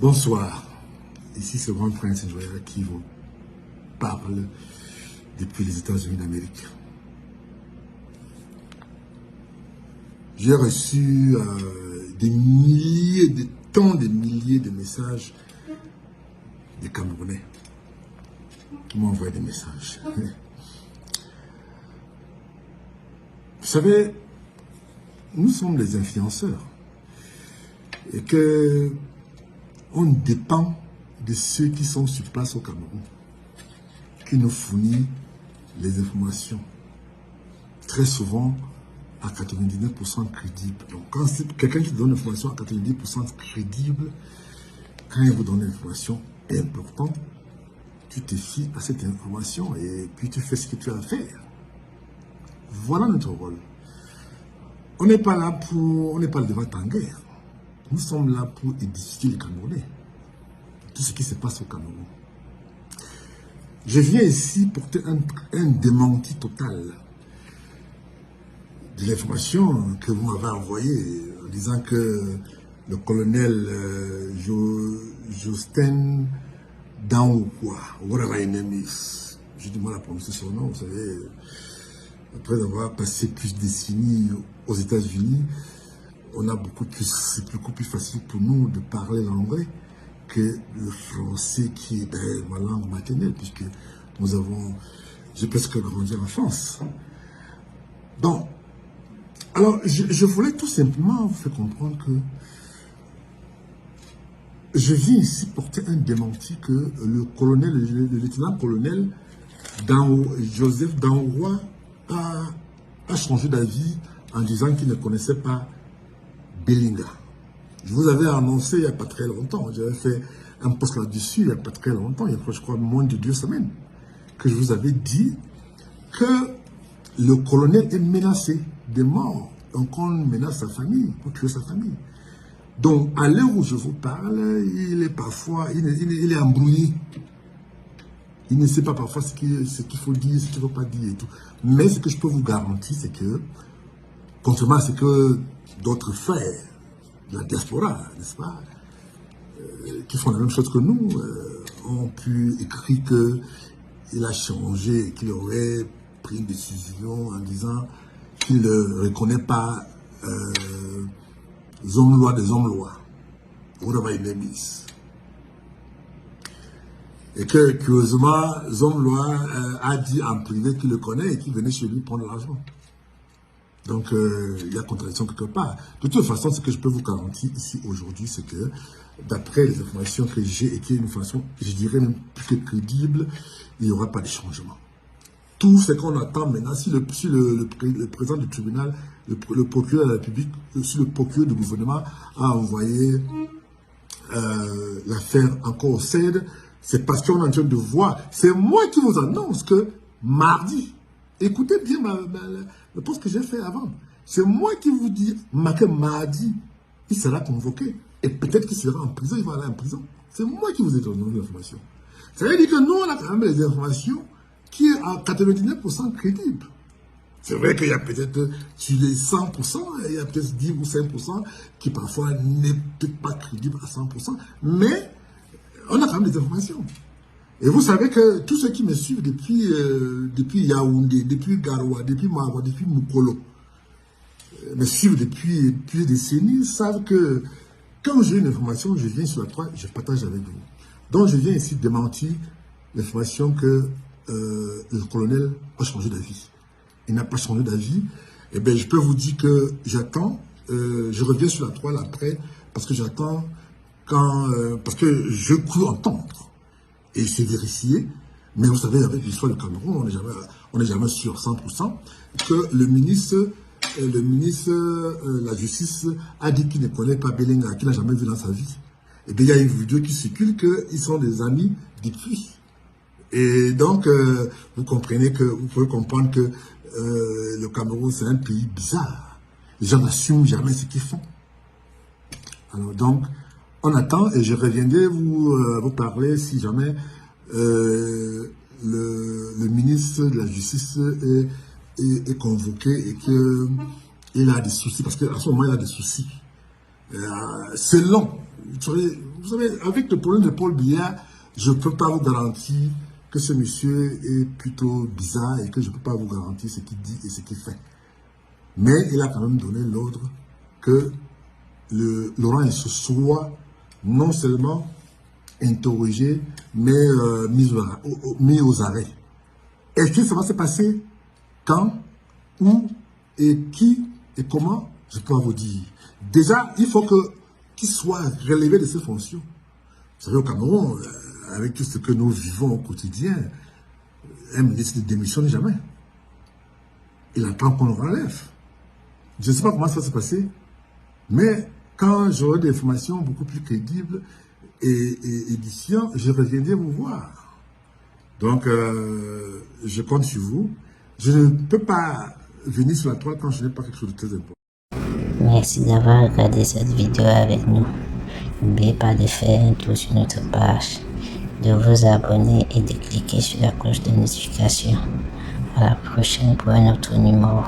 Bonsoir, ici c'est Grand Prince Joya qui vous parle depuis les États-Unis d'Amérique. J'ai reçu des milliers, des milliers de messages des Camerounais qui m'ont envoyé des messages. Vous savez, nous sommes des influenceurs et que on dépend de ceux qui sont sur place au Cameroun, qui nous fournissent les informations, très souvent à 99% crédibles. Donc quand c'est quelqu'un qui donne l'information à 90% crédible, quand il vous donne l'information importante, tu te fies à cette information et puis tu fais ce que tu as à faire. Voilà notre rôle. On n'est pas là pour... On n'est pas devant en guerre. Nous sommes là pour édifier les Camerounais. Tout ce qui se passe au Cameroun. Je viens ici porter un démenti total de l'information que vous m'avez envoyée en disant que le colonel Justin Danwoukwa, whatever his name is, j'ai du mal à prononcer son nom, vous savez, après avoir passé plus de décennies aux États-Unis, c'est beaucoup plus facile pour nous de parler l'anglais que le français qui est ma langue maternelle, puisque j'ai presque grandi en France. Donc, alors, je voulais tout simplement vous faire comprendre que je viens ici porter un démenti que le lieutenant-colonel Joseph Danroy a changé d'avis en disant qu'il ne connaissait pas Belinga. Je vous avais annoncé il n'y a pas très longtemps, j'avais fait un post là-dessus il n'y a pas très longtemps, il y a je crois moins de 2 semaines, que je vous avais dit que le colonel est menacé de mort. Donc on menace sa famille, pour tuer sa famille. Donc à l'heure où je vous parle, il est parfois, il est embrouillé. Il ne sait pas parfois ce qu'il faut dire, ce qu'il ne faut pas dire et tout. Mais ce que je peux vous garantir, c'est que, contrairement à ce que d'autres frères de la diaspora, n'est-ce pas, qui font la même chose que nous, ont pu écrire qu'il a changé, qu'il aurait pris une décision en disant qu'il ne reconnaît pas hommes-loi des hommes-loi. Whatever his name is. Et que, curieusement, Zomloi a dit en privé qu'il le connaît et qu'il venait chez lui prendre l'argent. Donc, il y a contradiction quelque part. De toute façon, ce que je peux vous garantir ici aujourd'hui, c'est que, d'après les informations que j'ai et qui est une façon, je dirais même plus que crédible, il n'y aura pas de changement. Tout ce qu'on attend maintenant, si le président du tribunal, le procureur de la République, si le procureur du gouvernement a envoyé l'affaire encore au CED, c'est parce qu'on est en train de voir. C'est moi qui vous annonce que mardi, écoutez bien le post que j'ai fait avant. C'est moi qui vous dis que mardi, il sera convoqué. Et peut-être qu'il sera en prison, il va aller en prison. C'est moi qui vous ai donné l'information. Ça veut dire que nous, on a quand même les informations qui est à 99% crédible. C'est vrai qu'il y a peut-être sur les 100%, il y a peut-être 10 ou 5% qui parfois n'est peut-être pas crédible à 100%, mais on a quand même des informations. Et vous savez que tous ceux qui me suivent depuis Yaoundé, depuis Garoua, depuis Mawa, depuis Mukolo, me suivent depuis plusieurs décennies, savent que quand j'ai une information, je viens sur la toile, je partage avec vous. Donc je viens ici démentir l'information que le colonel a changé d'avis. Il n'a pas changé d'avis. Eh bien, je peux vous dire que j'attends, je reviens sur la toile après, parce que j'attends parce que je crois entendre, et c'est vérifié, mais vous savez, avec l'histoire du Cameroun, on n'est jamais sûr 100%, que le ministre de la Justice a dit qu'il ne connaît pas Belinga, qu'il n'a jamais vu dans sa vie. Et bien, il y a une vidéo qui circule qu'ils sont des amis depuis. Et donc, vous comprenez que, vous pouvez comprendre que le Cameroun, c'est un pays bizarre. Les gens n'assument jamais ce qu'ils font. Alors donc, on attend et je reviendrai vous parler si jamais le ministre de la Justice est convoqué et qu'il a des soucis, parce qu'à ce moment, il a des soucis. C'est long. Vous savez, vous savez, avec le problème de Paul Biya, je ne peux pas vous garantir que ce monsieur est plutôt bizarre et que je ne peux pas vous garantir ce qu'il dit et ce qu'il fait. Mais il a quand même donné l'ordre que Laurent Esso soit non seulement interrogé, mais mis aux arrêts. Est-ce que ça va se passer? Quand? Où? Et qui? Et comment? Je peux pas vous dire. Déjà, il faut qu'il soit relevé de ses fonctions. Vous savez, au Cameroun, avec tout ce que nous vivons au quotidien, un ministre ne démissionne jamais. Il attend qu'on le relève. Je ne sais pas comment ça va se passer, mais quand j'aurai des informations beaucoup plus crédibles et éditions, je reviendrai vous voir. Donc, je compte sur vous. Je ne peux pas venir sur la toile quand je n'ai pas quelque chose de très important. Merci d'avoir regardé cette vidéo avec nous. N'oubliez pas de faire un tour sur notre page, de vous abonner et de cliquer sur la cloche de notification. À la prochaine pour un autre numéro.